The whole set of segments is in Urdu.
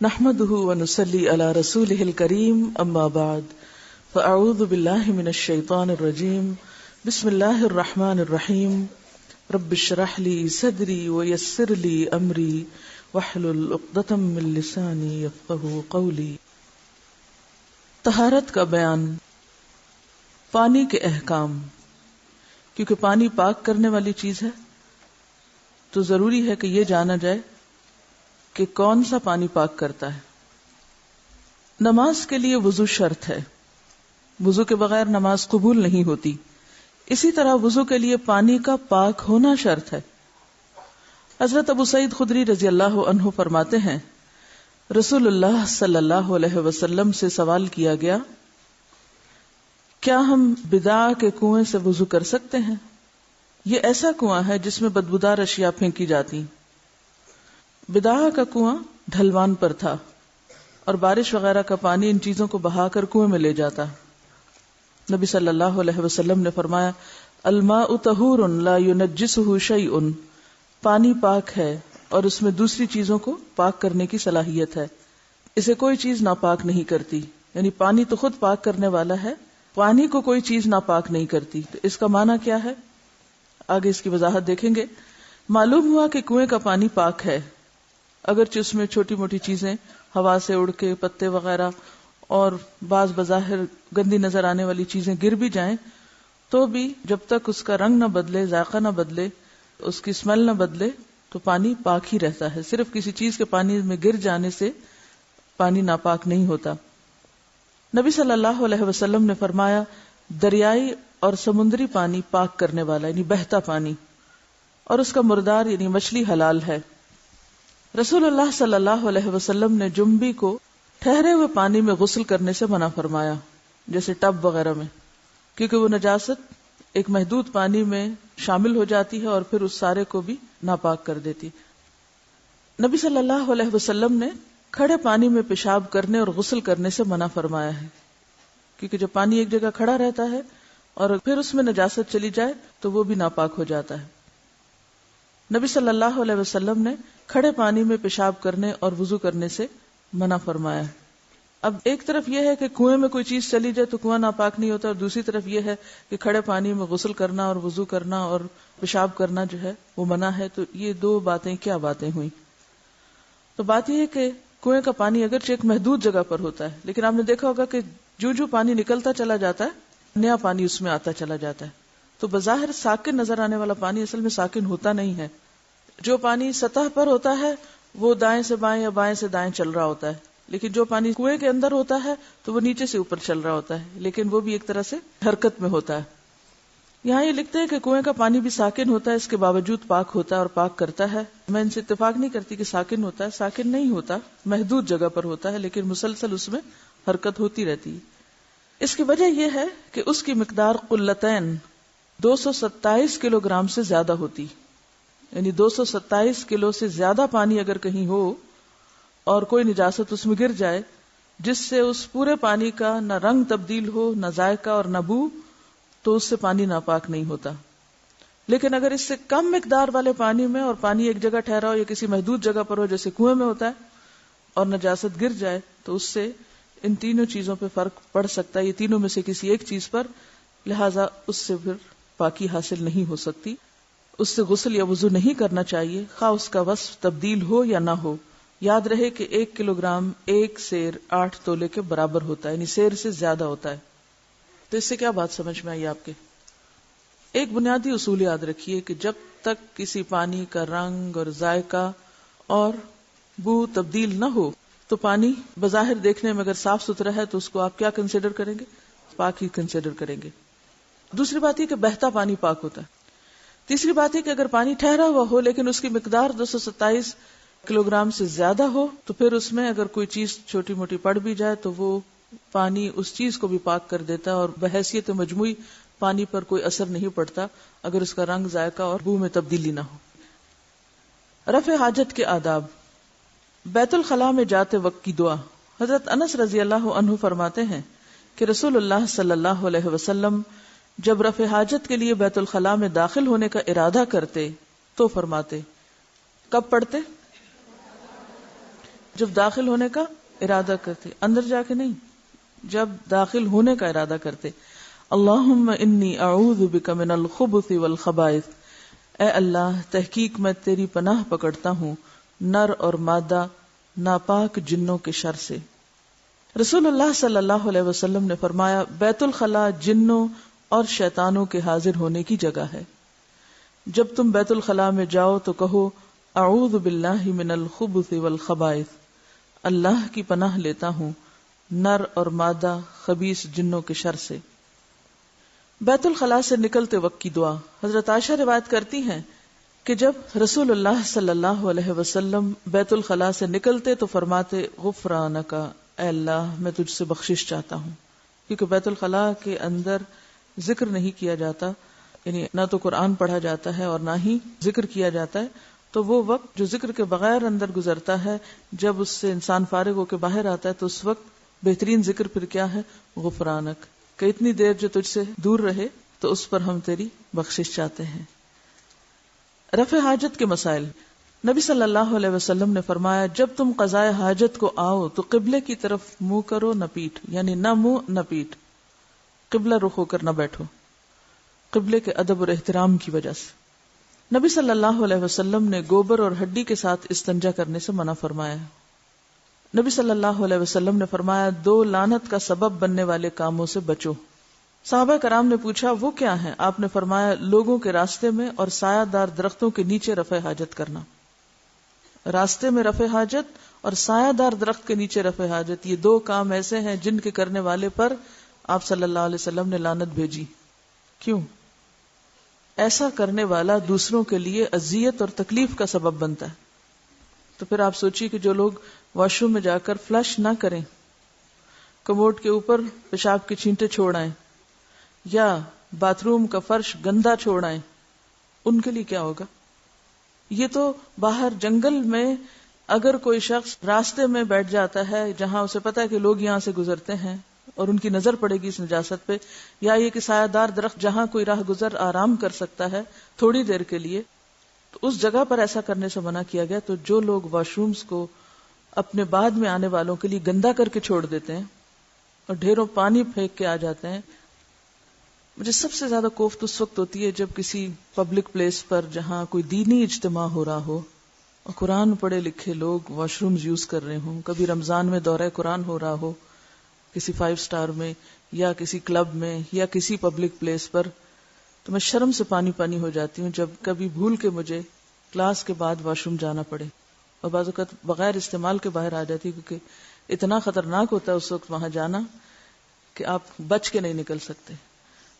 نحمده ونصلي على رسوله الكريم اما بعد فاعوذ بالله من الشيطان الرجيم بسم الله الرحمن الرحيم رب اشرح لي صدري ويسر لي امري واحلل عقدة من لساني يفقهوا قولي۔ طہارت کا بیان، پانی کے احکام۔ کیونکہ پانی پاک کرنے والی چیز ہے تو ضروری ہے کہ یہ جانا جائے کہ کون سا پانی پاک کرتا ہے۔ نماز کے لیے وضو شرط ہے، وضو کے بغیر نماز قبول نہیں ہوتی۔ اسی طرح وضو کے لیے پانی کا پاک ہونا شرط ہے۔ حضرت ابو سعید خدری رضی اللہ عنہ فرماتے ہیں، رسول اللہ صلی اللہ علیہ وسلم سے سوال کیا گیا، کیا ہم بدع کے کنویں سے وضو کر سکتے ہیں؟ یہ ایسا کنواں ہے جس میں بدبودار اشیاء پھینکی جاتی۔ بدع کا کنواں ڈھلوان پر تھا اور بارش وغیرہ کا پانی ان چیزوں کو بہا کر کنویں میں لے جاتا۔ نبی صلی اللہ علیہ وسلم نے فرمایا، الماء طہور لا ينجسہ شیء، پانی پاک ہے اور اس میں دوسری چیزوں کو پاک کرنے کی صلاحیت ہے، اسے کوئی چیز ناپاک نہیں کرتی۔ یعنی پانی تو خود پاک کرنے والا ہے، پانی کو کوئی چیز ناپاک نہیں کرتی۔ تو اس کا معنی کیا ہے؟ آگے اس کی وضاحت دیکھیں گے۔ معلوم ہوا کہ کنویں کا پانی پاک ہے، اگرچہ اس میں چھوٹی موٹی چیزیں ہوا سے اڑ کے پتے وغیرہ اور بعض بظاہر گندی نظر آنے والی چیزیں گر بھی جائیں تو بھی جب تک اس کا رنگ نہ بدلے، ذائقہ نہ بدلے، اس کی اسمیل نہ بدلے تو پانی پاک ہی رہتا ہے۔ صرف کسی چیز کے پانی میں گر جانے سے پانی ناپاک نہیں ہوتا۔ نبی صلی اللہ علیہ وسلم نے فرمایا، دریائی اور سمندری پانی پاک کرنے والا یعنی بہتا پانی، اور اس کا مردار یعنی مچھلی حلال ہے۔ رسول اللہ صلی اللہ علیہ وسلم نے جنبی کو ٹھہرے ہوئے پانی میں غسل کرنے سے منع فرمایا، جیسے ٹب وغیرہ میں، کیونکہ وہ نجاست ایک محدود پانی میں شامل ہو جاتی ہے اور پھر اس سارے کو بھی ناپاک کر دیتی۔ نبی صلی اللہ علیہ وسلم نے کھڑے پانی میں پیشاب کرنے اور غسل کرنے سے منع فرمایا ہے، کیونکہ جب پانی ایک جگہ کھڑا رہتا ہے اور پھر اس میں نجاست چلی جائے تو وہ بھی ناپاک ہو جاتا ہے۔ نبی صلی اللہ علیہ وسلم نے کھڑے پانی میں پیشاب کرنے اور وضو کرنے سے منع فرمایا ہے۔ اب ایک طرف یہ ہے کہ کنویں میں کوئی چیز چلی جائے تو کنواں ناپاک نہیں ہوتا، اور دوسری طرف یہ ہے کہ کھڑے پانی میں غسل کرنا اور وضو کرنا اور پیشاب کرنا جو ہے وہ منع ہے۔ تو یہ دو باتیں کیا باتیں ہوئیں؟ تو بات یہ ہے کہ کنویں کا پانی اگرچہ ایک محدود جگہ پر ہوتا ہے، لیکن آپ نے دیکھا ہوگا کہ جو پانی نکلتا چلا جاتا ہے نیا پانی اس میں آتا چلا جاتا ہے۔ تو بظاہر ساکن نظر آنے والا پانی اصل میں ساکن ہوتا نہیں ہے۔ جو پانی سطح پر ہوتا ہے وہ دائیں سے بائیں یا بائیں سے دائیں چل رہا ہوتا ہے، لیکن جو پانی کنویں کے اندر ہوتا ہے تو وہ نیچے سے اوپر چل رہا ہوتا ہے، لیکن وہ بھی ایک طرح سے حرکت میں ہوتا ہے۔ یہاں یہ لکھتے ہیں کہ کنویں کا پانی بھی ساکن ہوتا ہے، اس کے باوجود پاک ہوتا ہے اور پاک کرتا ہے۔ میں ان سے اتفاق نہیں کرتی کہ ساکن ہوتا ہے، ساکن نہیں ہوتا، محدود جگہ پر ہوتا ہے، لیکن مسلسل اس میں حرکت ہوتی رہتی ہے۔ اس کی وجہ یہ ہے کہ اس کی مقدار قلتین 227 کلو گرام سے زیادہ ہوتی، یعنی 227 کلو سے زیادہ پانی اگر کہیں ہو اور کوئی نجاست اس میں گر جائے جس سے اس پورے پانی کا نہ رنگ تبدیل ہو، نہ ذائقہ اور نہ بو، تو اس سے پانی ناپاک نہیں ہوتا۔ لیکن اگر اس سے کم مقدار والے پانی میں اور پانی ایک جگہ ٹھہرا ہو یا کسی محدود جگہ پر ہو جیسے کنویں میں ہوتا ہے اور نجاست گر جائے تو اس سے ان تینوں چیزوں پہ فرق پڑ سکتا ہے، یہ تینوں میں سے کسی ایک چیز پر، لہذا اس سے پھر پاکی حاصل نہیں ہو سکتی۔ اس سے غسل یا وضو نہیں کرنا چاہیے، خواہ اس کا وصف تبدیل ہو یا نہ ہو۔ یاد رہے کہ 1 کلو گرام 1 سیر 8 تولے کے برابر ہوتا ہے، یعنی سیر سے زیادہ ہوتا ہے۔ تو اس سے کیا بات سمجھ میں آئی آپ کے؟ ایک بنیادی اصول یاد رکھیے کہ جب تک کسی پانی کا رنگ اور ذائقہ اور بو تبدیل نہ ہو تو پانی بظاہر دیکھنے میں اگر صاف ستھرا ہے تو اس کو آپ کیا کنسیڈر کریں گے؟ پاک ہی کنسیڈر کریں گے۔ دوسری بات یہ کہ بہتا پانی پاک ہوتا ہے۔ تیسری بات ہے کہ اگر پانی ٹھہرا ہوا ہو لیکن اس کی مقدار 227 کلو گرام سے زیادہ ہو تو پھر اس میں اگر کوئی چیز چھوٹی موٹی پڑ بھی جائے تو وہ پانی اس چیز کو بھی پاک کر دیتا ہے، اور بحیثیت مجموعی پانی پر کوئی اثر نہیں پڑتا اگر اس کا رنگ، ذائقہ اور بو میں تبدیلی نہ ہو۔ رفع حاجت کے آداب۔ بیت الخلاء میں جاتے وقت کی دعا۔ حضرت انس رضی اللہ عنہ فرماتے ہیں کہ رسول اللہ صلی اللہ علیہ وسلم جب رفع حاجت کے لیے بیت الخلاء میں داخل ہونے کا ارادہ کرتے تو فرماتے، کب پڑھتے؟ جب داخل ہونے کا ارادہ کرتے، اندر جا کے نہیں، جب داخل ہونے کا ارادہ کرتے. اللہم انی اعوذ بک من الخبث والخبائث، اے اللہ تحقیق میں تیری پناہ پکڑتا ہوں نر اور مادہ ناپاک جنوں کے شر سے. رسول اللہ صلی اللہ علیہ وسلم نے فرمایا بیت الخلاء جنوں اور شیطانوں کے حاضر ہونے کی جگہ ہے. جب تم بیت الخلاء میں جاؤ تو کہو اعوذ باللہ من الخبث والخبائث، اللہ کی پناہ لیتا ہوں نر اور مادہ خبیث جنوں کے شر سے. بیت الخلاء سے نکلتے وقت کی دعا. حضرت عائشہ روایت کرتی ہیں کہ جب رسول اللہ صلی اللہ علیہ وسلم بیت الخلاء سے نکلتے تو فرماتے غفرانک، اے اللہ میں تجھ سے بخشش چاہتا ہوں. کیونکہ بیت الخلاء کے اندر ذکر نہیں کیا جاتا، یعنی نہ تو قرآن پڑھا جاتا ہے اور نہ ہی ذکر کیا جاتا ہے، تو وہ وقت جو ذکر کے بغیر اندر گزرتا ہے جب اس سے انسان فارغ ہو کے باہر آتا ہے تو اس وقت بہترین ذکر پھر کیا ہے؟ غفرانک، کہ اتنی دیر جو تجھ سے دور رہے تو اس پر ہم تیری بخشش چاہتے ہیں. رفع حاجت کے مسائل. نبی صلی اللہ علیہ وسلم نے فرمایا جب تم قضائے حاجت کو آؤ تو قبلے کی طرف منہ کرو نہ پیٹھ، یعنی نہ منہ نہ پیٹھ، قبلہ رخ ہو کر نہ بیٹھو، قبلے کے ادب اور احترام کی وجہ سے. نبی صلی اللہ علیہ وسلم نے گوبر اور ہڈی کے ساتھ استنجا کرنے سے منع فرمایا. نبی صلی اللہ علیہ وسلم نے فرمایا 2 لعنت کا سبب بننے والے کاموں سے بچو. صحابہ کرام نے پوچھا وہ کیا ہیں؟ آپ نے فرمایا لوگوں کے راستے میں اور سایہ دار درختوں کے نیچے رفع حاجت کرنا. راستے میں رفع حاجت اور سایہ دار درخت کے نیچے رفع حاجت، یہ 2 کام ایسے ہیں جن کے کرنے والے پر آپ صلی اللہ علیہ وسلم نے لعنت بھیجی. کیوں؟ ایسا کرنے والا دوسروں کے لیے اذیت اور تکلیف کا سبب بنتا ہے. تو پھر آپ سوچیے کہ جو لوگ واش روم میں جا کر فلش نہ کریں، کموڈ کے اوپر پیشاب کے چھینٹے چھوڑ آئیں یا باتھ روم کا فرش گندا چھوڑ آئیں، ان کے لیے کیا ہوگا؟ یہ تو باہر جنگل میں اگر کوئی شخص راستے میں بیٹھ جاتا ہے جہاں اسے پتا ہے کہ لوگ یہاں سے گزرتے ہیں اور ان کی نظر پڑے گی اس نجاست پہ، یا یہ کہ سایہ دار درخت جہاں کوئی راہ گزر آرام کر سکتا ہے تھوڑی دیر کے لیے، تو اس جگہ پر ایسا کرنے سے منع کیا گیا. تو جو لوگ واش رومز کو اپنے بعد میں آنے والوں کے لیے گندا کر کے چھوڑ دیتے ہیں اور ڈھیروں پانی پھینک کے آ جاتے ہیں، مجھے سب سے زیادہ کوفت اس وقت ہوتی ہے جب کسی پبلک پلیس پر جہاں کوئی دینی اجتماع ہو رہا ہو اور قرآن پڑھے لکھے لوگ واش رومز یوز کر رہے ہوں. کبھی رمضان میں دورہ قرآن ہو رہا ہو کسی 5 اسٹار میں یا کسی کلب میں یا کسی پبلک پلیس پر، تو میں شرم سے پانی پانی ہو جاتی ہوں جب کبھی بھول کے مجھے کلاس کے بعد واش روم جانا پڑے، اور بعض اوقات بغیر استعمال کے باہر آ جاتی، کیونکہ اتنا خطرناک ہوتا ہے اس وقت وہاں جانا کہ آپ بچ کے نہیں نکل سکتے.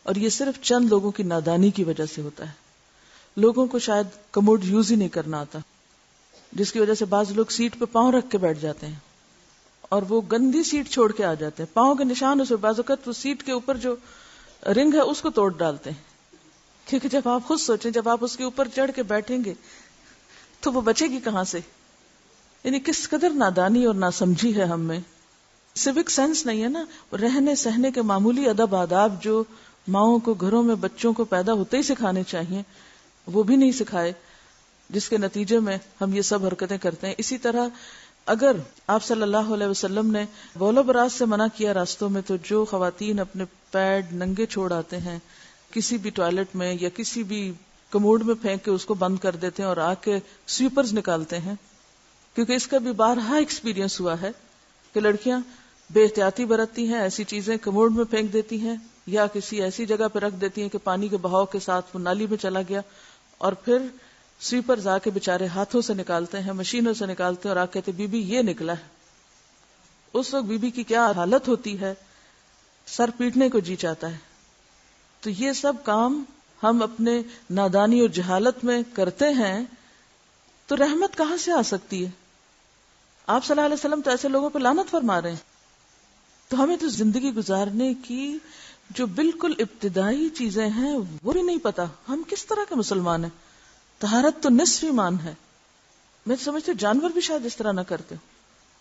اور یہ صرف چند لوگوں کی نادانی کی وجہ سے ہوتا ہے. لوگوں کو شاید کموڈ یوز ہی نہیں کرنا آتا، جس کی وجہ سے بعض لوگ سیٹ پہ پاؤں رکھ کے بیٹھ جاتے ہیں اور وہ گندی سیٹ چھوڑ کے آ جاتے ہیں، پاؤں کے نشان اس، بعض اوقات وہ سیٹ کے اوپر جو رنگ ہے اس کو توڑ ڈالتے ہیں. کیونکہ جب آپ خود سوچیں جب آپ اس کے اوپر چڑھ کے بیٹھیں گے تو وہ بچے گی کہاں سے؟ یعنی کس قدر نادانی اور ناسمجھی ہے ہم میں. سیوک سینس نہیں ہے نا، رہنے سہنے کے معمولی ادب آداب جو ماؤں کو گھروں میں بچوں کو پیدا ہوتے ہی سکھانے چاہیے وہ بھی نہیں سکھائے، جس کے نتیجے میں ہم یہ سب حرکتیں کرتے ہیں. اسی طرح اگر آپ صلی اللہ علیہ وسلم نے بول و براز سے منع کیا راستوں میں، تو جو خواتین اپنے پیڈ ننگے چھوڑ آتے ہیں کسی بھی ٹوائلٹ میں یا کسی بھی کموڈ میں پھینک کے اس کو بند کر دیتے ہیں اور آ کے سویپرز نکالتے ہیں، کیونکہ اس کا بھی بارہا ایکسپیرینس ہوا ہے کہ لڑکیاں بے احتیاطی برتتی ہیں، ایسی چیزیں کموڈ میں پھینک دیتی ہیں یا کسی ایسی جگہ پہ رکھ دیتی ہیں کہ پانی کے بہاؤ کے ساتھ وہ نالی میں چلا گیا، اور پھر سویپرز آ کے بےچارے ہاتھوں سے نکالتے ہیں، مشینوں سے نکالتے ہیں اور آ کہتے بی بی یہ نکلا ہے. اس وقت بی بی کی کیا حالت ہوتی ہے، سر پیٹنے کو جی چاہتا ہے. تو یہ سب کام ہم اپنے نادانی اور جہالت میں کرتے ہیں، تو رحمت کہاں سے آ سکتی ہے؟ آپ صلی اللہ علیہ وسلم تو ایسے لوگوں پہ لعنت فرما رہے ہیں. تو ہمیں تو زندگی گزارنے کی جو بالکل ابتدائی چیزیں ہیں وہ بھی نہیں پتا. ہم کس طرح کے مسلمان ہیں؟ طہارت تو نصف ایمان ہے. میں سمجھتی ہوں جانور بھی شاید اس طرح نہ کرتے،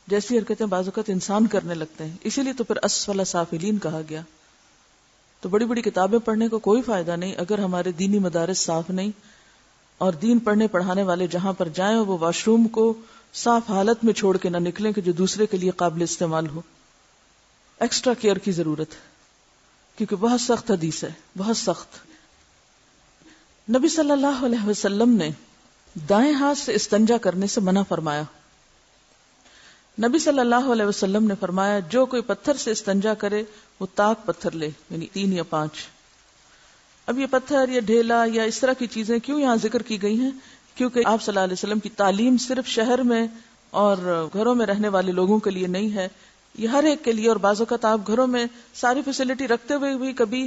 جیسی حرکتیں بعض اوقات انسان کرنے لگتے ہیں. اسی لیے تو پھر اسفل سافلین کہا گیا. تو بڑی بڑی کتابیں پڑھنے کو کوئی فائدہ نہیں اگر ہمارے دینی مدارس صاف نہیں، اور دین پڑھنے پڑھانے والے جہاں پر جائیں وہ واش روم کو صاف حالت میں چھوڑ کے نہ نکلیں کہ جو دوسرے کے لیے قابل استعمال ہو. ایکسٹرا کیئر کی ضرورت ہے کیونکہ بہت سخت حدیث ہے، بہت سخت. نبی صلی اللہ علیہ وسلم نے دائیں ہاتھ سے استنجا کرنے سے منع فرمایا. نبی صلی اللہ علیہ وسلم نے فرمایا جو کوئی پتھر سے استنجا کرے وہ طاق پتھر لے، یعنی 3 یا 5. اب یہ پتھر یا ڈھیلا یا اس طرح کی چیزیں کیوں یہاں ذکر کی گئی ہیں؟ کیونکہ آپ صلی اللہ علیہ وسلم کی تعلیم صرف شہر میں اور گھروں میں رہنے والے لوگوں کے لیے نہیں ہے، یہ ہر ایک کے لیے. اور بعض اوقات آپ گھروں میں ساری فیسلٹی رکھتے ہوئے بھی کبھی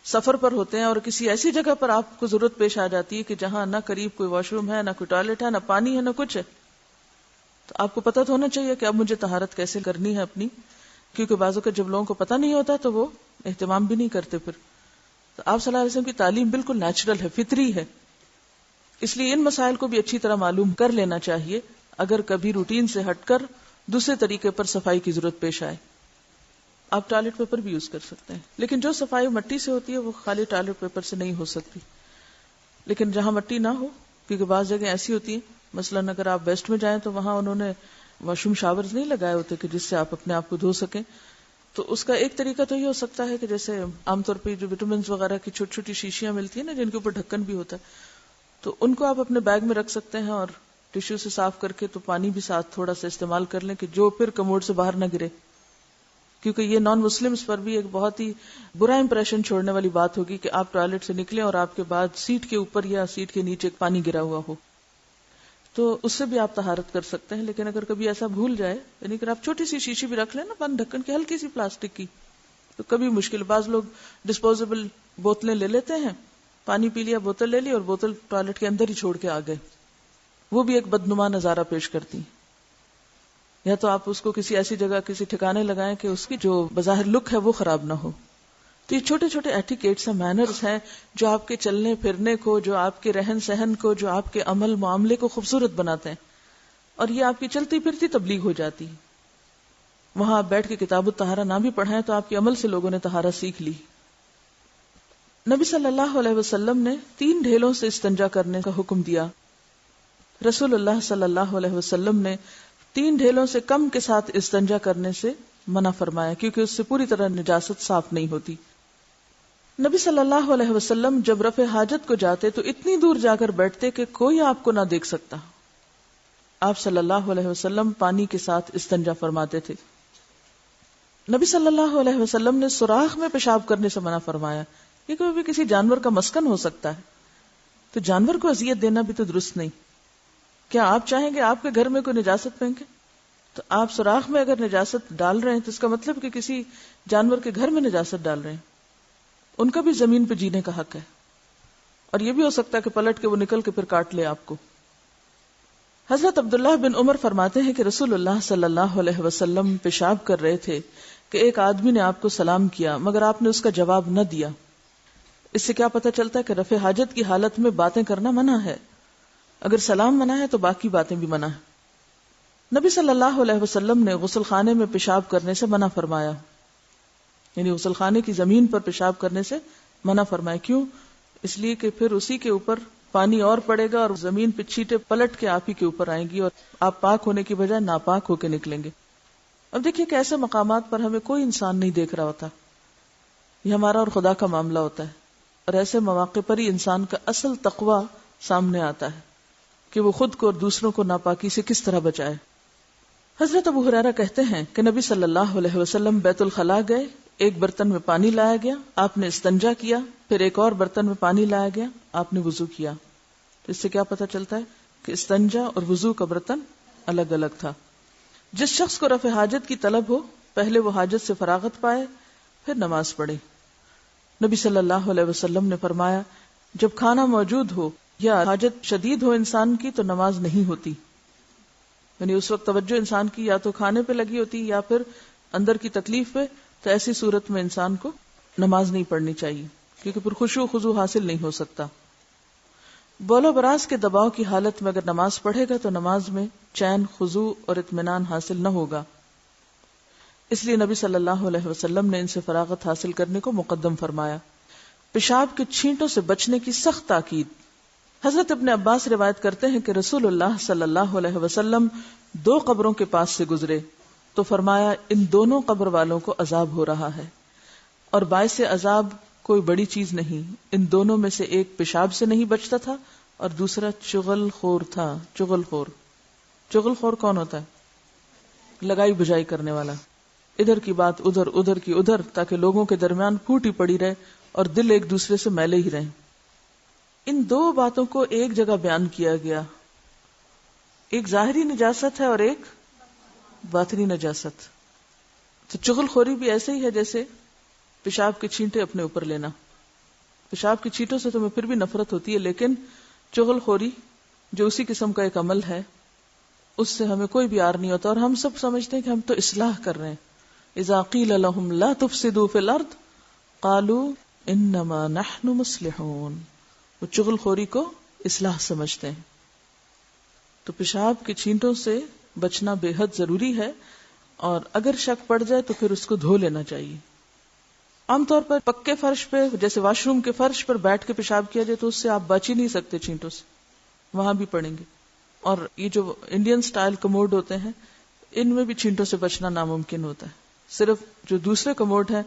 سفر پر ہوتے ہیں اور کسی ایسی جگہ پر آپ کو ضرورت پیش آ جاتی ہے کہ جہاں نہ قریب کوئی واش روم ہے، نہ کوئی ٹوائلٹ ہے، نہ پانی ہے، نہ کچھ ہے. تو آپ کو پتہ تو ہونا چاہیے کہ اب مجھے طہارت کیسے کرنی ہے اپنی، کیونکہ بعض اوقات جب لوگوں کو پتہ نہیں ہوتا تو وہ اہتمام بھی نہیں کرتے. پھر تو آپ صلی اللہ علیہ وسلم کی تعلیم بالکل نیچرل ہے، فطری ہے. اس لیے ان مسائل کو بھی اچھی طرح معلوم کر لینا چاہیے اگر کبھی روٹین سے ہٹ کر دوسرے طریقے پر صفائی کی ضرورت پیش آئے. آپ ٹوائلٹ پیپر بھی یوز کر سکتے ہیں، لیکن جو صفائی مٹی سے ہوتی ہے وہ خالی ٹوائلٹ پیپر سے نہیں ہو سکتی. لیکن جہاں مٹی نہ ہو، کیونکہ بعض جگہ ایسی ہوتی ہیں، مثلاً اگر آپ ویسٹ میں جائیں تو وہاں انہوں نے واش روم شاورز نہیں لگائے ہوتے کہ جس سے آپ اپنے آپ کو دھو سکیں. تو اس کا ایک طریقہ تو یہ ہو سکتا ہے کہ جیسے عام طور پہ جو وٹامنز وغیرہ کی چھوٹی چھوٹی شیشیاں ملتی ہیں نا جن کے اوپر ڈھکن بھی ہوتا ہے، تو ان کو آپ اپنے بیگ میں رکھ سکتے ہیں اور ٹشو سے صاف کر کے تو پانی بھی ساتھ تھوڑا سا استعمال کر لیں کہ جو پھر کموڈ سے باہر نہ گرے. کیونکہ یہ نان مسلمز پر بھی ایک بہت ہی برا امپریشن چھوڑنے والی بات ہوگی کہ آپ ٹوائلٹ سے نکلیں اور آپ کے بعد سیٹ کے اوپر یا سیٹ کے نیچے پانی گرا ہوا ہو، تو اس سے بھی آپ طہارت کر سکتے ہیں. لیکن اگر کبھی ایسا بھول جائے، یعنی کہ آپ چھوٹی سی شیشی بھی رکھ لیں نا بند ڈھکن کی، ہلکی سی پلاسٹک کی، تو کبھی مشکل. بعض لوگ ڈسپوزیبل بوتلیں لے لیتے ہیں، پانی پی لیا، بوتل لے لی اور بوتل ٹوائلٹ کے اندر ہی چھوڑ کے آ گئے. وہ بھی ایک بدنما نظارہ پیش کرتی. یا تو آپ اس کو کسی ایسی جگہ کسی ٹھکانے لگائیں کہ اس کی جو بظاہر لک ہے وہ خراب نہ ہو. تو یہ چھوٹے چھوٹے ایٹیکیٹس ہیں، مینرز ہیں جو آپ کے چلنے پھرنے کو، جو آپ کے رہن سہن کو، جو آپ کے عمل معاملے کو خوبصورت بناتے ہیں. اور یہ آپ کی چلتی پھرتی تبلیغ ہو جاتی ہے. وہاں آپ بیٹھ کے کتاب الطہارہ نہ بھی پڑھائیں تو آپ کے عمل سے لوگوں نے طہارت سیکھ لی. نبی صلی اللہ علیہ وسلم نے 3 ڈھیلوں سے استنجا کرنے کا حکم دیا. رسول اللہ صلی اللہ علیہ وسلم نے 3 ڈھیلوں سے کم کے ساتھ استنجا کرنے سے منع فرمایا کیونکہ اس سے پوری طرح نجاست صاف نہیں ہوتی. نبی صلی اللہ علیہ وسلم جب رفع حاجت کو جاتے تو اتنی دور جا کر بیٹھتے کہ کوئی آپ کو نہ دیکھ سکتا. آپ صلی اللہ علیہ وسلم پانی کے ساتھ استنجا فرماتے تھے. نبی صلی اللہ علیہ وسلم نے سوراخ میں پیشاب کرنے سے منع فرمایا. یہ کوئی بھی کسی جانور کا مسکن ہو سکتا ہے، تو جانور کو اذیت دینا بھی تو درست نہیں. کیا آپ چاہیں گے آپ کے گھر میں کوئی نجاست پھینکے؟ تو آپ سوراخ میں اگر نجاست ڈال رہے ہیں تو اس کا مطلب کہ کسی جانور کے گھر میں نجاست ڈال رہے ہیں. ان کا بھی زمین پہ جینے کا حق ہے، اور یہ بھی ہو سکتا ہے کہ پلٹ کے وہ نکل کے پھر کاٹ لے آپ کو. حضرت عبداللہ بن عمر فرماتے ہیں کہ رسول اللہ صلی اللہ علیہ وسلم پیشاب کر رہے تھے کہ ایک آدمی نے آپ کو سلام کیا مگر آپ نے اس کا جواب نہ دیا. اس سے کیا پتہ چلتا ہے کہ رفع حاجت کی حالت میں باتیں کرنا منع ہے. اگر سلام منع ہے تو باقی باتیں بھی منع ہے. نبی صلی اللہ علیہ وسلم نے غسل خانے میں پیشاب کرنے سے منع فرمایا، یعنی غسل خانے کی زمین پر پیشاب کرنے سے منع فرمایا. کیوں؟ اس لیے کہ پھر اسی کے اوپر پانی اور پڑے گا اور زمین پہ چھینٹیں پلٹ کے آپ ہی کے اوپر آئیں گی اور آپ پاک ہونے کی بجائے ناپاک ہو کے نکلیں گے. اب دیکھیے کہ ایسے مقامات پر ہمیں کوئی انسان نہیں دیکھ رہا ہوتا، یہ ہمارا اور خدا کا معاملہ ہوتا ہے، اور ایسے مواقع پر ہی انسان کا اصل تقوی سامنے آتا ہے کہ وہ خود کو اور دوسروں کو ناپاکی سے کس طرح بچائے. حضرت ابو ہریرہ کہتے ہیں کہ نبی صلی اللہ علیہ وسلم بیت الخلاء گئے، ایک برتن میں پانی لایا گیا، آپ نے استنجا کیا، پھر ایک اور برتن میں پانی لایا گیا، آپ نے وضو کیا. اس سے کیا پتہ چلتا ہے کہ استنجا اور وضو کا برتن الگ الگ تھا. جس شخص کو رفع حاجت کی طلب ہو پہلے وہ حاجت سے فراغت پائے پھر نماز پڑھے. نبی صلی اللہ علیہ وسلم نے فرمایا جب کھانا موجود ہو یا حاجت شدید ہو انسان کی تو نماز نہیں ہوتی، یعنی اس وقت توجہ انسان کی یا تو کھانے پہ لگی ہوتی یا پھر اندر کی تکلیف پہ، تو ایسی صورت میں انسان کو نماز نہیں پڑھنی چاہیے کیونکہ پھر خشوع و خضوع حاصل نہیں ہو سکتا. بول و براز کے دباؤ کی حالت میں اگر نماز پڑھے گا تو نماز میں چین، خضوع اور اطمینان حاصل نہ ہوگا. اس لیے نبی صلی اللہ علیہ وسلم نے ان سے فراغت حاصل کرنے کو مقدم فرمایا. پیشاب کے چھینٹوں سے بچنے کی سخت تاکید. حضرت ابن عباس روایت کرتے ہیں کہ رسول اللہ صلی اللہ علیہ وسلم 2 قبروں کے پاس سے گزرے تو فرمایا ان دونوں قبر والوں کو عذاب ہو رہا ہے، اور باعث عذاب کوئی بڑی چیز نہیں، ان دونوں میں سے ایک پیشاب سے نہیں بچتا تھا اور دوسرا چغل خور تھا۔ چغل خور کون ہوتا ہے؟ لگائی بجائی کرنے والا، ادھر کی بات ادھر، ادھر کی ادھر، تاکہ لوگوں کے درمیان پھوٹی پڑی رہے اور دل ایک دوسرے سے میلے ہی رہیں۔ ان 2 باتوں کو ایک جگہ بیان کیا گیا، ایک ظاہری نجاست ہے اور ایک باطنی نجاست۔ تو چغل خوری بھی ایسے ہی ہے جیسے پیشاب کے چھینٹے اپنے اوپر لینا۔ پیشاب کی چھینٹوں سے تمہیں پھر بھی نفرت ہوتی ہے، لیکن چغل خوری جو اسی قسم کا ایک عمل ہے، اس سے ہمیں کوئی بھی عار نہیں ہوتا، اور ہم سب سمجھتے ہیں کہ ہم تو اصلاح کر رہے ہیں۔ اذا قیل لهم لا تفسدوا فی الارض قالوا انما نحن مصلحون، وہ چغل خوری کو اصلاح سمجھتے ہیں۔ تو پیشاب کے چھینٹوں سے بچنا بے حد ضروری ہے، اور اگر شک پڑ جائے تو پھر اس کو دھو لینا چاہیے۔ عام طور پر پکے فرش پہ، جیسے واش روم کے فرش پر بیٹھ کے پیشاب کیا جائے تو اس سے آپ بچ ہی نہیں سکتے چھینٹوں سے، وہاں بھی پڑیں گے۔ اور یہ جو انڈین سٹائل کموڈ ہوتے ہیں، ان میں بھی چھینٹوں سے بچنا ناممکن ہوتا ہے۔ صرف جو دوسرے کموڈ ہیں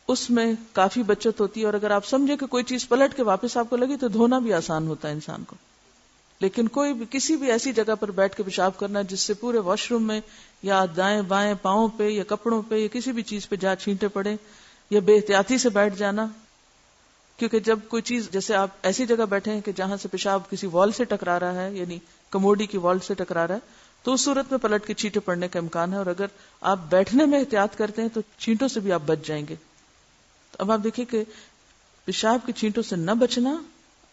اس میں کافی بچت ہوتی ہے، اور اگر آپ سمجھے کہ کوئی چیز پلٹ کے واپس آپ کو لگی تو دھونا بھی آسان ہوتا ہے انسان کو۔ لیکن کوئی بھی کسی بھی ایسی جگہ پر بیٹھ کے پیشاب کرنا جس سے پورے واش روم میں یا دائیں بائیں پاؤں پہ یا کپڑوں پہ یا کسی بھی چیز پہ جہاں چھینٹے پڑے، یا بے احتیاطی سے بیٹھ جانا، کیونکہ جب کوئی چیز، جیسے آپ ایسی جگہ بیٹھے ہیں کہ جہاں سے پیشاب کسی وال سے ٹکرا رہا ہے، یعنی کموڈی کی وال سے ٹکرا رہا ہے، تو اس صورت میں پلٹ کے چھینٹے پڑنے کا امکان ہے، اور اگر آپ بیٹھنے میں احتیاط کرتے ہیں تو چھینٹوں سے بھی آپ بچ جائیں گے۔ تو اب آپ دیکھیں کہ پیشاب کے چھینٹوں سے نہ بچنا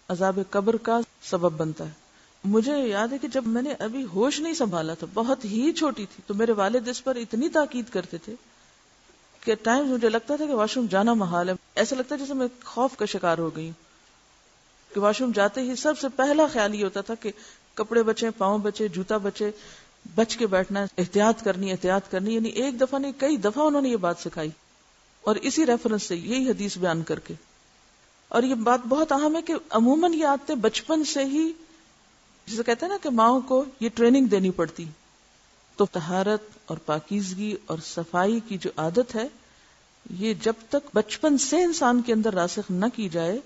عذاب قبر کا سبب بنتا ہے۔ مجھے یاد ہے کہ جب میں نے ابھی ہوش نہیں سنبھالا تھا، بہت ہی چھوٹی تھی، تو میرے والد اس پر اتنی تاکید کرتے تھے کہ ٹائم مجھے لگتا تھا کہ واش روم جانا محال ہے، ایسا لگتا ہے جیسے میں خوف کا شکار ہو گئی ہوں، کہ واش روم جاتے ہی سب سے پہلا خیال یہ ہوتا تھا کہ کپڑے بچے، پاؤں بچے، جوتا بچے، بچ کے بیٹھنا، احتیاط کرنی، یعنی ایک دفعہ نہیں کئی دفعہ انہوں نے یہ بات سکھائی، اور اسی ریفرنس سے یہی حدیث بیان کر کے۔ اور یہ بات بہت اہم ہے کہ عموماً یہ عادتیں بچپن سے ہی، جسے کہتے ہیں نا کہ ماؤں کو یہ ٹریننگ دینی پڑتی، تو طہارت اور پاکیزگی اور صفائی کی جو عادت ہے، یہ جب تک بچپن سے انسان کے اندر راسخ نہ کی جائے،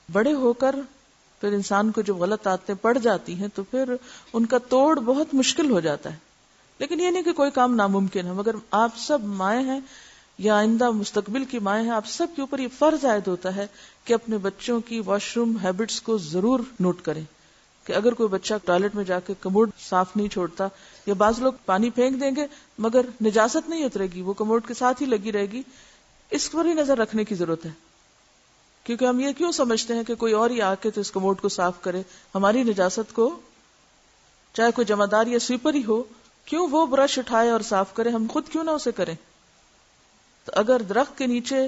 بڑے ہو کر پھر انسان کو جو غلط عادتیں پڑ جاتی ہیں تو پھر ان کا توڑ بہت مشکل ہو جاتا ہے۔ لیکن یہ نہیں کہ کوئی کام ناممکن ہے، مگر آپ سب مائیں ہیں یا آئندہ مستقبل کی مائیں ہیں، آپ سب کے اوپر یہ فرض عائد ہوتا ہے کہ اپنے بچوں کی واش روم ہیبٹس کو ضرور نوٹ کریں، کہ اگر کوئی بچہ ٹوائلٹ میں جا کے کموڈ صاف نہیں چھوڑتا، یا بعض لوگ پانی پھینک دیں گے مگر نجاست نہیں اترے گی، وہ کموڈ کے ساتھ ہی لگی رہے گی، اس پر بھی نظر رکھنے کی ضرورت ہے۔ کیونکہ ہم یہ کیوں سمجھتے ہیں کہ کوئی اور ہی آ کے تو اس کموڈ کو صاف کرے، ہماری نجاست کو، چاہے کوئی جمعدار یا سویپر ہی ہو، کیوں وہ برش اٹھائے اور صاف کرے، ہم خود کیوں نہ اسے کریں؟ تو اگر درخت کے نیچے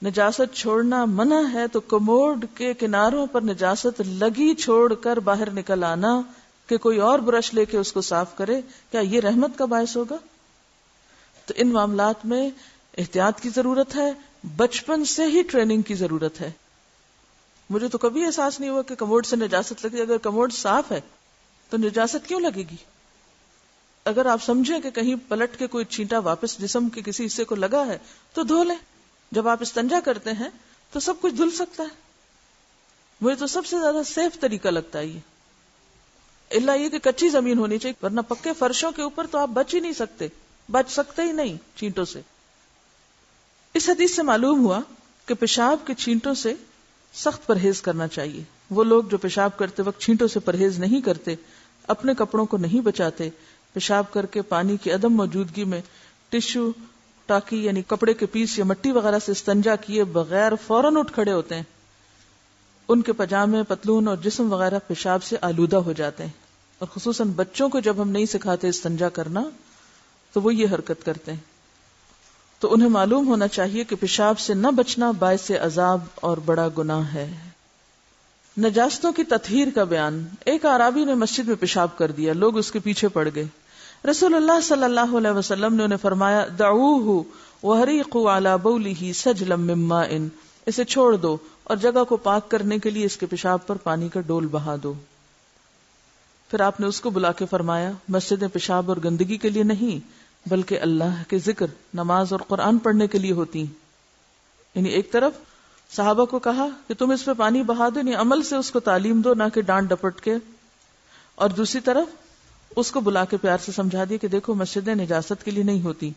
نجاست چھوڑنا منع ہے تو کموڈ کے کناروں پر نجاست لگی چھوڑ کر باہر نکل آنا کہ کوئی اور برش لے کے اس کو صاف کرے، کیا یہ رحمت کا باعث ہوگا؟ تو ان معاملات میں احتیاط کی ضرورت ہے، بچپن سے ہی ٹریننگ کی ضرورت ہے۔ مجھے تو کبھی احساس نہیں ہوا کہ کموڈ سے نجاست لگی، اگر کموڈ صاف ہے تو نجاست کیوں لگے گی؟ اگر آپ سمجھیں کہ کہیں پلٹ کے کوئی چھینٹا واپس جسم کے کسی حصے کو لگا ہے تو دھو لیں۔ جب آپ استنجا کرتے ہیں تو سب کچھ دھل سکتا ہے۔ مجھے تو سب سے زیادہ سیف طریقہ لگتا ہے یہ، الا یہ کہ کچی زمین ہونی چاہیے، ورنہ پکے فرشوں کے اوپر تو آپ بچ ہی نہیں سکتے، بچ سکتے ہی نہیں چھینٹوں سے۔ اس حدیث سے معلوم ہوا کہ پیشاب کے چھینٹوں سے سخت پرہیز کرنا چاہیے۔ وہ لوگ جو پیشاب کرتے وقت چھینٹوں سے پرہیز نہیں کرتے، اپنے کپڑوں کو نہیں بچاتے، پیشاب کر کے پانی کی عدم موجودگی میں ٹشو ٹاکی یعنی کپڑے کے پیس یا مٹی وغیرہ سے استنجا کیے بغیر فوراً اٹھ کھڑے ہوتے ہیں، ان کے پجامے، پتلون اور جسم وغیرہ پیشاب سے آلودہ ہو جاتے ہیں۔ اور خصوصاً بچوں کو جب ہم نہیں سکھاتے استنجا کرنا تو وہ یہ حرکت کرتے ہیں۔ تو انہیں معلوم ہونا چاہیے کہ پیشاب سے نہ بچنا باعث عذاب اور بڑا گناہ ہے۔ نجاستوں کی تطہیر کا بیان۔ ایک اعرابی نے مسجد میں پیشاب کر دیا، لوگ اس کے پیچھے پڑ گئے۔ رسول اللہ صلی اللہ علیہ وسلم نے انہیں فرمایا، دعوہ وحریقوا علی بولہ سجلا من ماء، اسے چھوڑ دو اور جگہ کو پاک کرنے کے لیے اس کے پیشاب پر پانی کا ڈول بہا دو۔ پھر آپ نے اس کو بلا کے فرمایا مسجدیں پیشاب اور گندگی کے لیے نہیں بلکہ اللہ کے ذکر، نماز اور قرآن پڑھنے کے لیے ہوتی ہیں۔ یعنی ایک طرف صحابہ کو کہا کہ تم اس پہ پانی بہا دو، یعنی عمل سے اس کو تعلیم دو، نہ کہ ڈانٹ ڈپٹ کے، اور دوسری طرف اس کو بلا کے پیار سے سمجھا دیا کہ دیکھو مسجدیں نجاست کے لیے نہیں ہوتی۔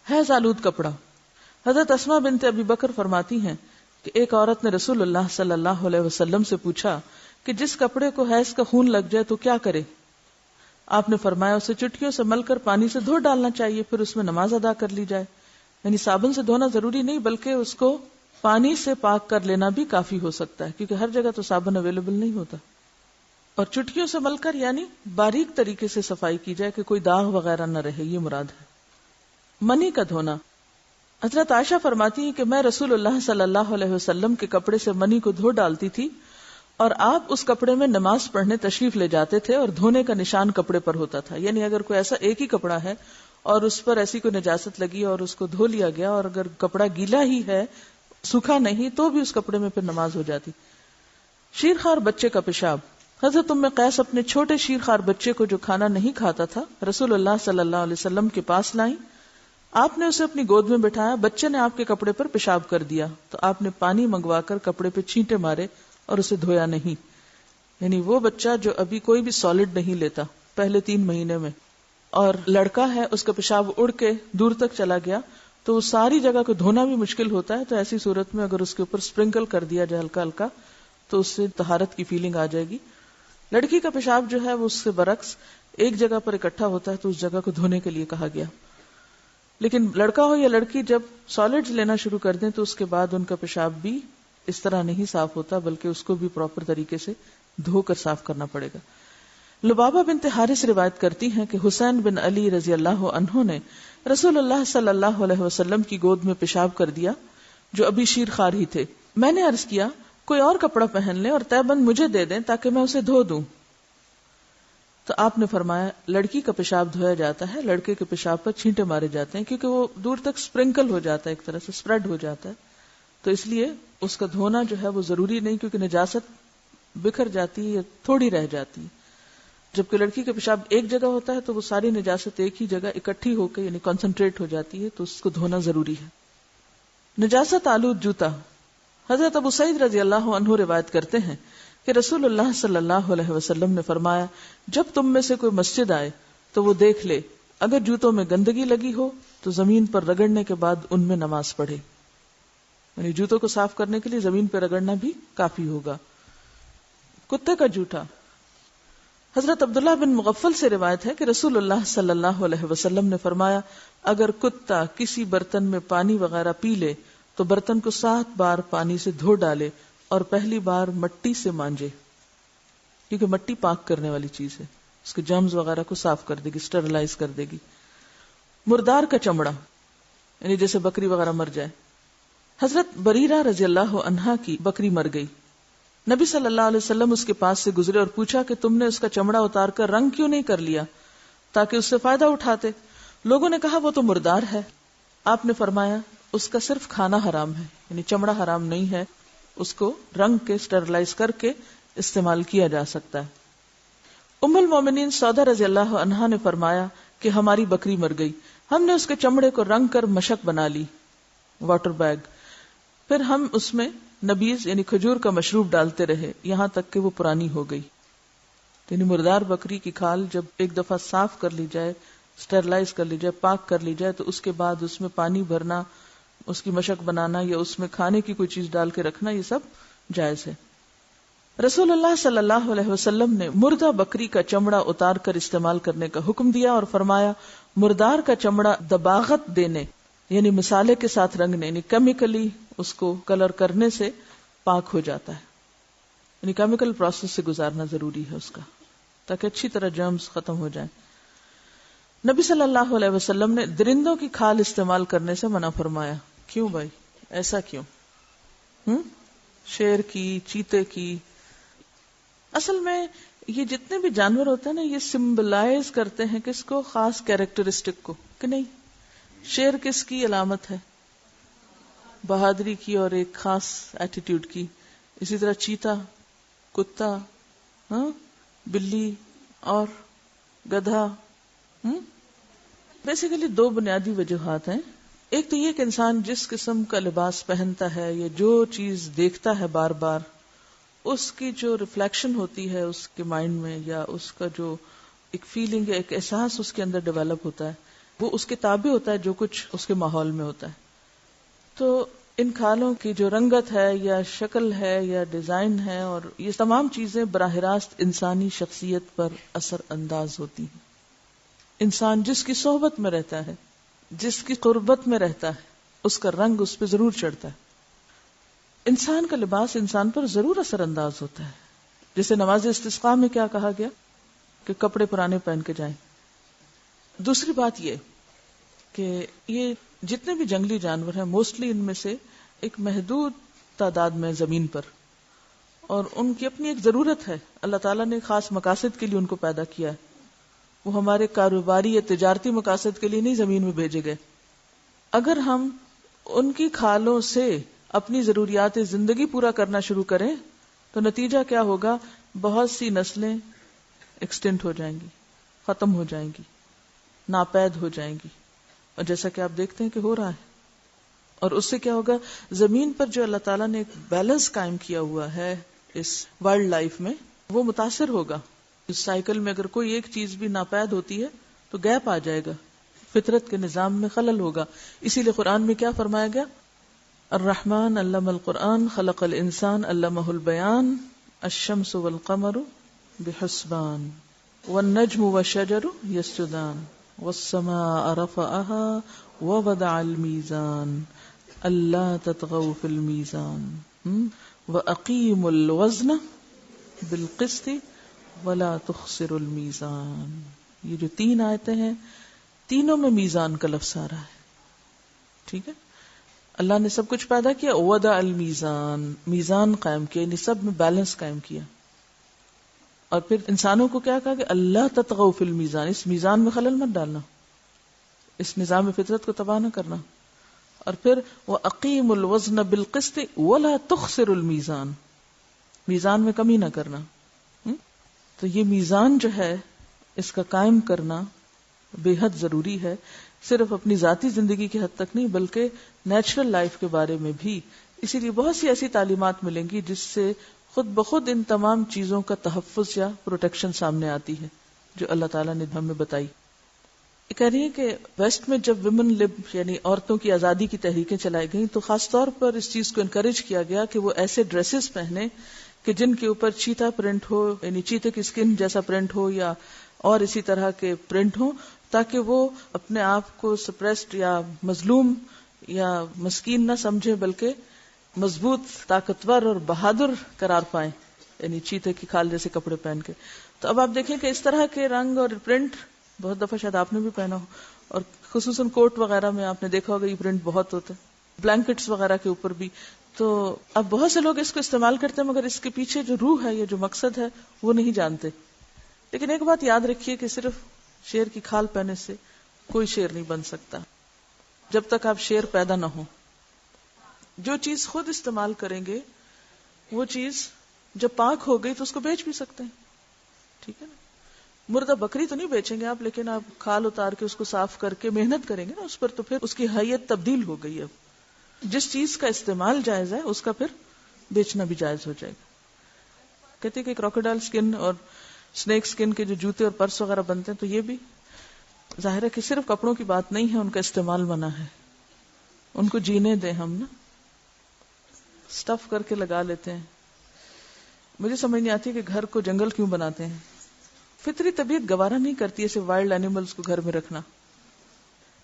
حیض آلود کپڑا۔ حضرت اسماء بنت ابی بکر فرماتی ہیں کہ ایک عورت نے رسول اللہ صلی اللہ علیہ وسلم سے پوچھا کہ جس کپڑے کو حیض کا خون لگ جائے تو کیا کرے؟ آپ نے فرمایا اسے چٹکیوں سے مل کر پانی سے دھو ڈالنا چاہیے، پھر اس میں نماز ادا کر لی جائے۔ یعنی صابن سے دھونا ضروری نہیں بلکہ اس کو پانی سے پاک کر لینا بھی کافی ہو سکتا ہے، کیونکہ ہر جگہ تو صابن اویلیبل نہیں ہوتا۔ اور چٹکیوں سے مل کر یعنی باریک طریقے سے صفائی کی جائے کہ کوئی داغ وغیرہ نہ رہے، یہ مراد ہے۔ منی کا دھونا۔ حضرت عائشہ فرماتی ہیں کہ میں رسول اللہ صلی اللہ علیہ وسلم کے کپڑے سے منی کو دھو ڈالتی تھی اور آپ اس کپڑے میں نماز پڑھنے تشریف لے جاتے تھے اور دھونے کا نشان کپڑے پر ہوتا تھا۔ یعنی اگر کوئی ایسا ایک ہی کپڑا ہے اور اس پر ایسی کوئی نجاست لگی اور اس کو دھو لیا گیا، اور اگر کپڑا گیلا ہی ہے سوکھا نہیں تو بھی اس کپڑے میں پھر نماز ہو جاتی۔ شیرخوار بچے کا پیشاب۔ حضرت ام قیس اپنے چھوٹے شیرخوار بچے کو جو کھانا نہیں کھاتا تھا رسول اللہ صلی اللہ علیہ وسلم کے پاس لائیں۔ آپ نے اسے اپنی گود میں بٹھایا، بچے نے آپ کے کپڑے پر پیشاب کر دیا تو آپ نے پانی منگوا کر کپڑے پہ چھینٹے مارے اور اسے دھویا نہیں۔ یعنی وہ بچہ جو ابھی کوئی بھی سالڈ نہیں لیتا پہلے 3 مہینے میں، اور لڑکا ہے اس کا پیشاب اڑ کے دور تک چلا گیا تو وہ ساری جگہ کو دھونا بھی مشکل ہوتا ہے، تو ایسی صورت میں اگر اس کے اوپر سپرنکل کر دیا جائے ہلکا ہلکا تو اس سے طہارت کی فیلنگ آ جائے گی۔ لڑکی کا پیشاب جو ہے وہ اس سے برعکس ایک جگہ پر اکٹھا ہوتا ہے تو اس جگہ کو دھونے کے لیے کہا گیا۔ لیکن لڑکا ہو یا لڑکی جب سالڈز لینا شروع کر دیں تو اس کے بعد ان کا پیشاب بھی اس طرح نہیں صاف ہوتا بلکہ اس کو بھی پراپر طریقے سے دھو کر صاف کرنا پڑے گا۔ لبابہ بنت حارث روایت کرتی ہیں کہ حسین بن علی رضی اللہ عنہ نے رسول اللہ صلی اللہ علیہ وسلم کی گود میں پیشاب کر دیا جو ابھی شیرخوار ہی تھے۔ میں نے عرض کیا کوئی اور کپڑا پہن لیں اور تہبند مجھے دے دیں تاکہ میں اسے دھو دوں، تو آپ نے فرمایا لڑکی کا پیشاب دھویا جاتا ہے، لڑکے کے پیشاب پر چھینٹے مارے جاتے ہیں کیونکہ وہ دور تک سپرنکل ہو جاتا ہے، ایک طرح سے سپریڈ ہو جاتا ہے، تو اس لیے اس کا دھونا جو ہے وہ ضروری نہیں کیونکہ نجاست بکھر جاتی ہے یا تھوڑی رہ جاتی ہے، جبکہ لڑکی کا پیشاب ایک جگہ ہوتا ہے تو وہ ساری نجاست ایک ہی جگہ اکٹھی ہو کے یعنی کنسنٹریٹ ہو جاتی ہے تو اس کو دھونا ضروری ہے۔ نجاست آلود جوتا۔ حضرت ابو سعید رضی اللہ عنہ روایت کرتے ہیں کہ رسول اللہ صلی اللہ علیہ وسلم نے فرمایا جب تم میں سے کوئی مسجد آئے تو وہ دیکھ لے اگر جوتوں میں گندگی لگی ہو تو زمین پر رگڑنے کے بعد ان میں نماز پڑھے، یعنی جوتوں کو صاف کرنے کے لیے زمین پہ رگڑنا بھی کافی ہوگا۔ کتے کا جوتا۔ حضرت عبداللہ بن مغفل سے روایت ہے کہ رسول اللہ صلی اللہ علیہ وسلم نے فرمایا اگر کتا کسی برتن میں پانی وغیرہ پی لے تو برتن کو 7 بار پانی سے دھو ڈالے اور پہلی بار مٹی سے مانجے، کیونکہ مٹی پاک کرنے والی چیز ہے، اس کے جرمز وغیرہ کو صاف کر دے گی، اسٹرلائز کر دے گی۔ مردار کا چمڑا، یعنی جیسے بکری وغیرہ مر جائے۔ حضرت بریرہ رضی اللہ عنہا کی بکری مر گئی، نبی صلی اللہ علیہ وسلم اس کے پاس سے گزرے اور پوچھا کہ تم نے اس کا چمڑا اتار کر رنگ کیوں نہیں کر لیا تاکہ اس سے فائدہ اٹھاتے؟ لوگوں نے کہا وہ تو مردار ہے۔ آپ نے فرمایا اس کا صرف کھانا حرام ہے، یعنی چمڑا حرام نہیں ہے، اس کو رنگ کے اسٹرلائز کر کے استعمال کیا جا سکتا ہے۔ ام المومنین سودا رضی اللہ عنہا نے فرمایا کہ ہماری بکری مر گئی، ہم نے اس کے چمڑے کو رنگ کر مشک بنا لی، واٹر بیگ، پھر ہم اس میں نبیز یعنی کھجور کا مشروب ڈالتے رہے یہاں تک کہ وہ پرانی ہو گئی۔ یعنی مردار بکری کی کھال جب ایک دفعہ صاف کر لی جائے، اسٹرلائز کر لی جائے، پاک کر لی جائے، تو اس کے بعد اس میں پانی بھرنا، اس کی مشک بنانا یا اس میں کھانے کی کوئی چیز ڈال کے رکھنا یہ سب جائز ہے۔ رسول اللہ صلی اللہ علیہ وسلم نے مردہ بکری کا چمڑا اتار کر استعمال کرنے کا حکم دیا اور فرمایا مردار کا چمڑا دباغت دینے یعنی مسالے کے ساتھ رنگنے یعنی کیمیکلی اس کو کلر کرنے سے پاک ہو جاتا ہے، یعنی کیمیکل پروسیس سے گزارنا ضروری ہے اس کا تاکہ اچھی طرح جرمز ختم ہو جائیں۔ نبی صلی اللہ علیہ وسلم نے درندوں کی کھال استعمال کرنے سے منع فرمایا۔ کیوں بھائی ایسا کیوں؟ شیر کی، چیتے کی، اصل میں یہ جتنے بھی جانور ہوتے ہیں نا یہ سمبلائز کرتے ہیں کس کو؟ خاص کیریکٹرسٹک کو، کہ نہیں؟ شیر کس کی علامت ہے؟ بہادری کی اور ایک خاص ایٹیٹیوڈ کی. اسی طرح چیتا، کتا، بلی اور گدھا. بیسیکلی دو بنیادی وجوہات ہیں. ایک تو یہ کہ انسان جس قسم کا لباس پہنتا ہے یا جو چیز دیکھتا ہے بار بار، اس کی جو ریفلیکشن ہوتی ہے اس کے مائنڈ میں، یا اس کا جو ایک فیلنگ یا ایک احساس اس کے اندر ڈیولپ ہوتا ہے، وہ اس کے تابع ہوتا ہے جو کچھ اس کے ماحول میں ہوتا ہے. تو ان کھالوں کی جو رنگت ہے یا شکل ہے یا ڈیزائن ہے، اور یہ تمام چیزیں براہ راست انسانی شخصیت پر اثر انداز ہوتی ہیں. انسان جس کی صحبت میں رہتا ہے، جس کی قربت میں رہتا ہے، اس کا رنگ اس پہ ضرور چڑھتا ہے. انسان کا لباس انسان پر ضرور اثر انداز ہوتا ہے. جیسے نماز استسقاء میں کیا کہا گیا کہ کپڑے پرانے پہن کے جائیں. دوسری بات یہ کہ یہ جتنے بھی جنگلی جانور ہیں موسٹلی ان میں سے ایک محدود تعداد میں زمین پر، اور ان کی اپنی ایک ضرورت ہے. اللہ تعالیٰ نے خاص مقاصد کے لیے ان کو پیدا کیا ہے. وہ ہمارے کاروباری یا تجارتی مقاصد کے لیے نہیں زمین میں بھیجے گئے. اگر ہم ان کی کھالوں سے اپنی ضروریات زندگی پورا کرنا شروع کریں تو نتیجہ کیا ہوگا؟ بہت سی نسلیں ایکسٹنٹ ہو جائیں گی، ختم ہو جائیں گی، ناپید ہو جائیں گی. اور جیسا کہ آپ دیکھتے ہیں کہ ہو رہا ہے. اور اس سے کیا ہوگا؟ زمین پر جو اللہ تعالیٰ نے ایک بیلنس قائم کیا ہوا ہے اس ورلڈ لائف میں، وہ متاثر ہوگا. اس سائیکل میں اگر کوئی ایک چیز بھی ناپید ہوتی ہے تو گیپ آ جائے گا، فطرت کے نظام میں خلل ہوگا. اسی لیے قرآن میں کیا فرمایا گیا؟ الرحمن علم القرآن خلق الانسان علمہ البیان الشمس والقمر بحسبان والنجم والشجر یسجدان والسماء رفعها ووضع الميزان الا تطغوا في الميزان واقیموا الوزن بالقسط ولا تخسروا الميزان. یہ جو تین آیتیں ہیں تینوں میں میزان کا لفظ آ رہا ہے. ٹھیک ہے، اللہ نے سب کچھ پیدا کیا، وضع المیزان، میزان قائم کیا، یعنی سب میں بیلنس قائم کیا. اور پھر انسانوں کو کیا کہا کہ اللہ تطغوا فی المیزان، اس میزان میں خلل مت ڈالنا، اس نظام فطرت کو تباہ نہ کرنا. اور پھر وَأَقِيمُوا الْوَزْنَ بِالْقِسْطِ وَلَا تُخْسِرُوا الْمِيزَانَ، میزان میں کمی نہ کرنا. تو یہ میزان جو ہے اس کا قائم کرنا بے حد ضروری ہے، صرف اپنی ذاتی زندگی کی حد تک نہیں بلکہ نیچرل لائف کے بارے میں بھی. اسی لیے بہت سی ایسی تعلیمات ملیں گی جس سے خود بخود ان تمام چیزوں کا تحفظ یا پروٹیکشن سامنے آتی ہے جو اللہ تعالیٰ نے ہمیں بتائی. یہ کہہ رہی ہے کہ ویسٹ میں جب ویمن لب یعنی عورتوں کی آزادی کی تحریکیں چلائی گئیں تو خاص طور پر اس چیز کو انکریج کیا گیا کہ وہ ایسے ڈریسز پہنے کہ جن کے اوپر چیتا پرنٹ ہو، یعنی چیتے کی سکن جیسا پرنٹ ہو یا اور اسی طرح کے پرنٹ ہو، تاکہ وہ اپنے آپ کو سپریسڈ یا مظلوم یا مسکین نہ سمجھے بلکہ مضبوط، طاقتور اور بہادر قرار پائیں، یعنی چیتے کی کھال جیسے کپڑے پہن کے. تو اب آپ دیکھیں کہ اس طرح کے رنگ اور پرنٹ بہت دفعہ شاید آپ نے بھی پہنا ہو، اور خصوصاً کوٹ وغیرہ میں آپ نے دیکھا ہوگا یہ پرنٹ بہت ہوتا ہے، بلینکٹس وغیرہ کے اوپر بھی. تو اب بہت سے لوگ اس کو استعمال کرتے ہیں مگر اس کے پیچھے جو روح ہے یا جو مقصد ہے وہ نہیں جانتے. لیکن ایک بات یاد رکھیے کہ صرف شیر کی کھال پہننے سے کوئی شیر نہیں بن سکتا جب تک آپ شیر پیدا نہ ہو. جو چیز خود استعمال کریں گے وہ چیز جب پاک ہو گئی تو اس کو بیچ بھی سکتے ہیں. ٹھیک ہے نا، مردہ بکری تو نہیں بیچیں گے آپ، لیکن آپ کھال اتار کے اس کو صاف کر کے محنت کریں گے نا اس پر، تو پھر اس کی حیت تبدیل ہو گئی. اب جس چیز کا استعمال جائز ہے اس کا پھر بیچنا بھی جائز ہو جائے گا. کہتے ہیں کہ کراکوڈائل سکن اور سنیک سکن کے جو جوتے اور پرس وغیرہ بنتے ہیں تو یہ بھی ظاہر ہے کہ صرف کپڑوں کی بات نہیں ہے، ان کا استعمال منع ہے. ان کو جینے دیں ہم نا، سٹف کر کے لگا لیتے ہیں. مجھے سمجھ نہیں آتی کہ گھر کو جنگل کیوں بناتے ہیں. فطری طبیعت گوارا نہیں کرتی ایسے وائلڈ اینیملز کو گھر میں رکھنا.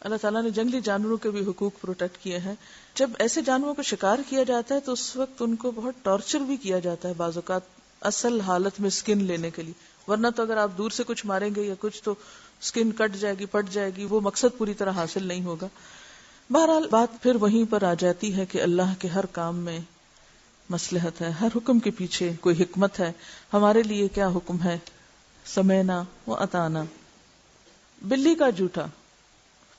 اللہ تعالیٰ نے جنگلی جانوروں کے بھی حقوق پروٹیکٹ کیے ہیں. جب ایسے جانوروں کو شکار کیا جاتا ہے تو اس وقت ان کو بہت ٹارچر بھی کیا جاتا ہے بعض اوقات اصل حالت میں سکن لینے کے لیے، ورنہ تو اگر آپ دور سے کچھ ماریں گے یا کچھ تو سکن کٹ جائے گی، پٹ جائے گی، وہ مقصد پوری طرح حاصل نہیں ہوگا. بہرحال بات پھر وہیں پر آ جاتی ہے کہ اللہ کے ہر کام میں مصلحت ہے، ہر حکم کے پیچھے کوئی حکمت ہے. ہمارے لیے کیا حکم ہے؟ سمینا و اطانا. بلی کا جوٹا،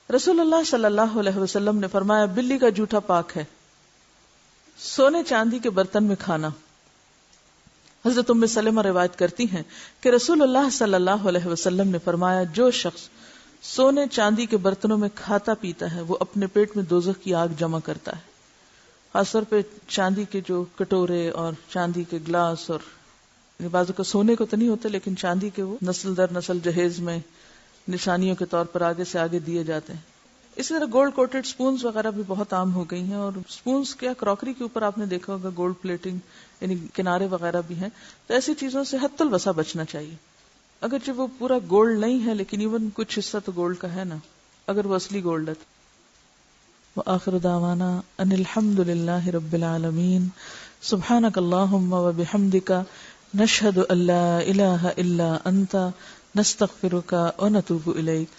رسول اللہ صلی اللہ علیہ وسلم نے فرمایا بلی کا جوٹا پاک ہے سونے چاندی کے برتن میں کھانا. حضرت ام سلمہ روایت کرتی ہیں کہ رسول اللہ صلی اللہ علیہ وسلم نے فرمایا جو شخص سونے چاندی کے برتنوں میں کھاتا پیتا ہے وہ اپنے پیٹ میں دوزخ کی آگ جمع کرتا ہے. خاص طور پہ چاندی کے جو کٹورے اور چاندی کے گلاس، اور بعضوں کا سونے کو تو نہیں ہوتے لیکن چاندی کے وہ نسل در نسل جہیز میں نشانیوں کے طور پر آگے سے آگے دیے جاتے ہیں. اسی طرح گولڈ کوٹڈ سپونز وغیرہ بھی بہت عام ہو گئی ہیں، اور سپونز کیا کراکری کے اوپر آپ نے دیکھا ہوگا گولڈ پلیٹنگ، یعنی کنارے وغیرہ بھی ہیں. تو ایسی چیزوں سے حد الوسع بچنا چاہیے. اگرچہ وہ پورا گولڈ نہیں ہے لیکن ایون کچھ حصہ تو گولڈ کا ہے نا، اگر وہ اصلی گولڈ ہے. وآخر دعوانا ان الحمد للہ رب العالمین. سبحانک اللہم وبحمدک نشہد ان لا الہ الا انت نستغفرک ونتوب الیک.